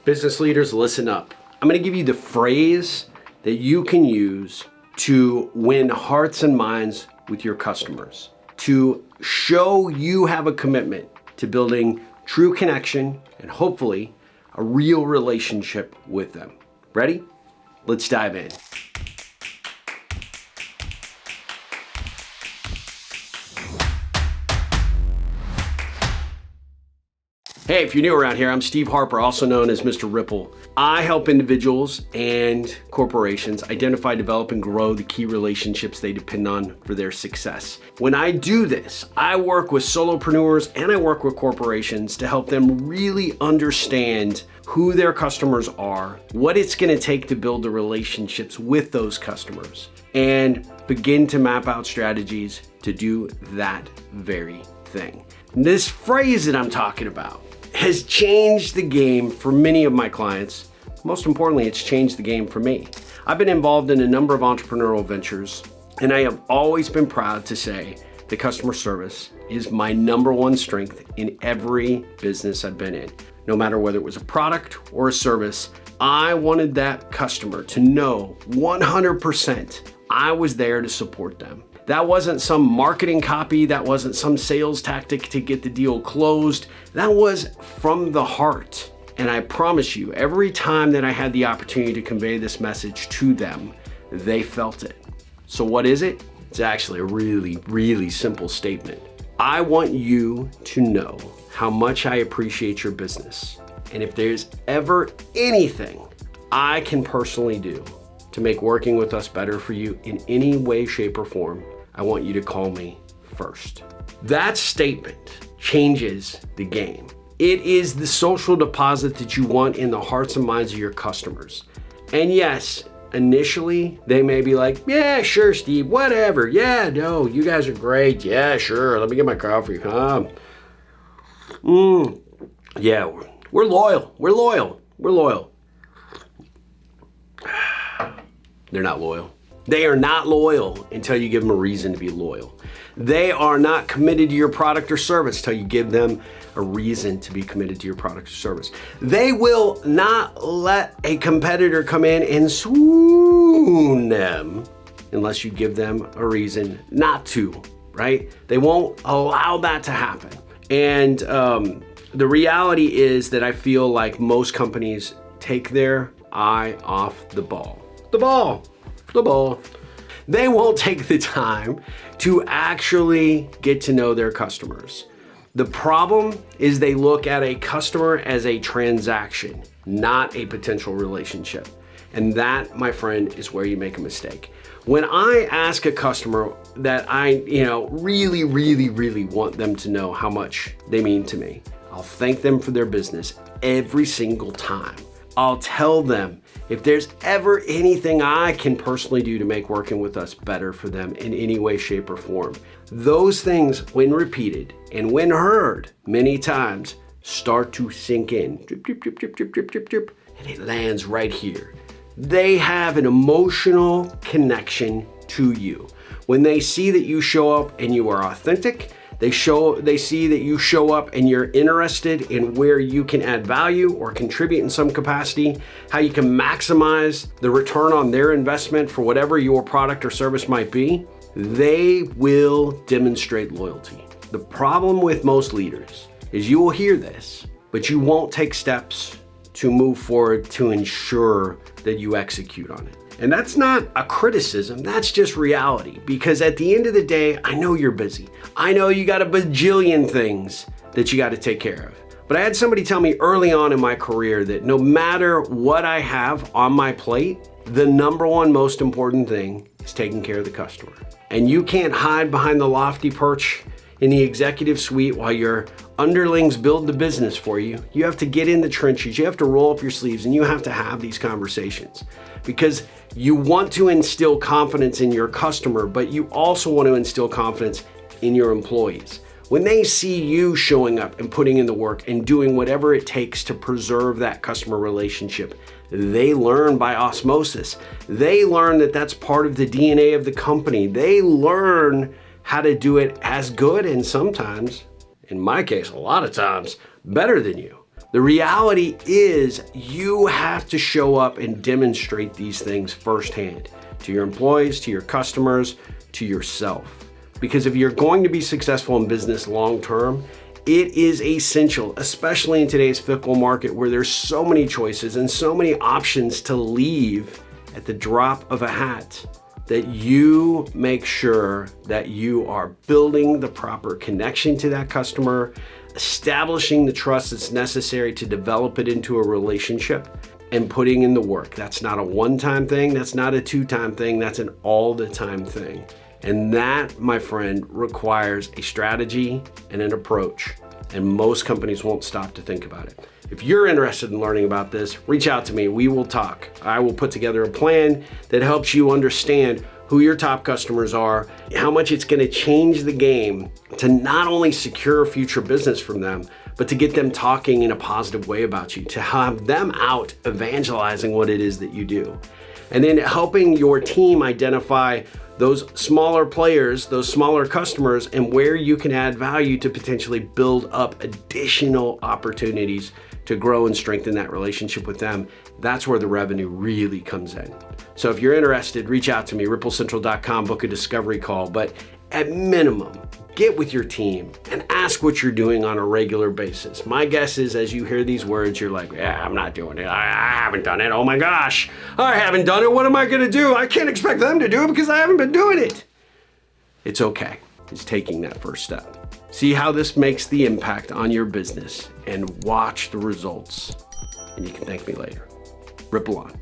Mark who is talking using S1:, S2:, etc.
S1: Business leaders, listen up. I'm gonna give you the phrase that you can use to win hearts and minds with your customers, to show you have a commitment to building true connection and hopefully a real relationship with them. Ready? Let's dive in. Hey, if you're new around here, I'm Steve Harper, also known as Mr. Ripple. I help individuals and corporations identify, develop, and grow the key relationships they depend on for their success. When I do this, I work with solopreneurs and I work with corporations to help them really understand who their customers are, what it's gonna take to build the relationships with those customers, and begin to map out strategies to do that very thing. This phrase that I'm talking about has changed the game for many of my clients. Most importantly, it's changed the game for me. I've been involved in a number of entrepreneurial ventures, and I have always been proud to say that customer service is my number one strength in every business I've been in. No matter whether it was a product or a service, I wanted that customer to know 100% I was there to support them. That wasn't some marketing copy, that wasn't some sales tactic to get the deal closed. That was from the heart. And I promise you, every time that I had the opportunity to convey this message to them, they felt it. So what is it? It's actually a really, really simple statement. I want you to know how much I appreciate your business. And if there's ever anything I can personally do to make working with us better for you in any way, shape, or form, I want you to call me first. That statement changes the game. It is the social deposit that you want in the hearts and minds of your customers. And yes, initially, they may be like, yeah, sure, Steve, whatever. Yeah, no, you guys are great. Yeah, sure, let me get my coffee. Yeah, we're loyal. We're loyal. We're loyal. They're not loyal. They are not loyal until you give them a reason to be loyal. They are not committed to your product or service until you give them a reason to be committed to your product or service. They will not let a competitor come in and swoon them unless you give them a reason not to, right? They won't allow that to happen. And the reality is that I feel like most companies take their eye off the ball. The ball. They won't take the time to actually get to know their customers. The problem is they look at a customer as a transaction, not a potential relationship. And that, my friend, is where you make a mistake. When I ask a customer that I really want them to know how much they mean to me, I'll thank them for their business every single time. I'll tell them if there's ever anything I can personally do to make working with us better for them in any way, shape, or form. Those things, when repeated and when heard many times, start to sink in. Drip, drip, drip, drip, drip, drip, drip, drip, and it lands right here. They have an emotional connection to you. When they see that you show up and you are authentic, they see that you show up and you're interested in where you can add value or contribute in some capacity, how you can maximize the return on their investment for whatever your product or service might be, they will demonstrate loyalty. The problem with most leaders is you will hear this, but you won't take steps to move forward to ensure that you execute on it. And that's not a criticism, that's just reality. Because at the end of the day, I know you're busy. I know you got a bajillion things that you got to take care of. But I had somebody tell me early on in my career that no matter what I have on my plate, the number one most important thing is taking care of the customer. And you can't hide behind the lofty perch in the executive suite while your underlings build the business for you. You have to get in the trenches, you have to roll up your sleeves, and you have to have these conversations. Because you want to instill confidence in your customer, but you also want to instill confidence in your employees. When they see you showing up and putting in the work and doing whatever it takes to preserve that customer relationship, they learn by osmosis. They learn that that's part of the DNA of the company. They learn how to do it as good and sometimes, in my case, a lot of times, better than you. The reality is you have to show up and demonstrate these things firsthand to your employees, to your customers, to yourself. Because if you're going to be successful in business long term, it is essential, especially in today's fickle market where there's so many choices and so many options to leave at the drop of a hat, that you make sure that you are building the proper connection to that customer, establishing the trust that's necessary to develop it into a relationship, and putting in the work. That's not a one-time thing, that's not a two-time thing, that's an all-the-time thing. And that, my friend, requires a strategy and an approach. And most companies won't stop to think about it. If you're interested in learning about this, reach out to me. We will talk. I will put together a plan that helps you understand who your top customers are, how much it's going to change the game to not only secure future business from them, but to get them talking in a positive way about you, to have them out evangelizing what it is that you do. And then helping your team identify those smaller players, those smaller customers, and where you can add value to potentially build up additional opportunities to grow and strengthen that relationship with them. That's where the revenue really comes in. So if you're interested, reach out to me, ripplecentral.com, book a discovery call. But at minimum, get with your team and ask what you're doing on a regular basis. My guess is as you hear these words, you're like, yeah, I'm not doing it. I haven't done it. Oh my gosh, I haven't done it. What am I gonna do? I can't expect them to do it because I haven't been doing it. It's okay. It's taking that first step. See how this makes the impact on your business and watch the results. And you can thank me later. Ripple on.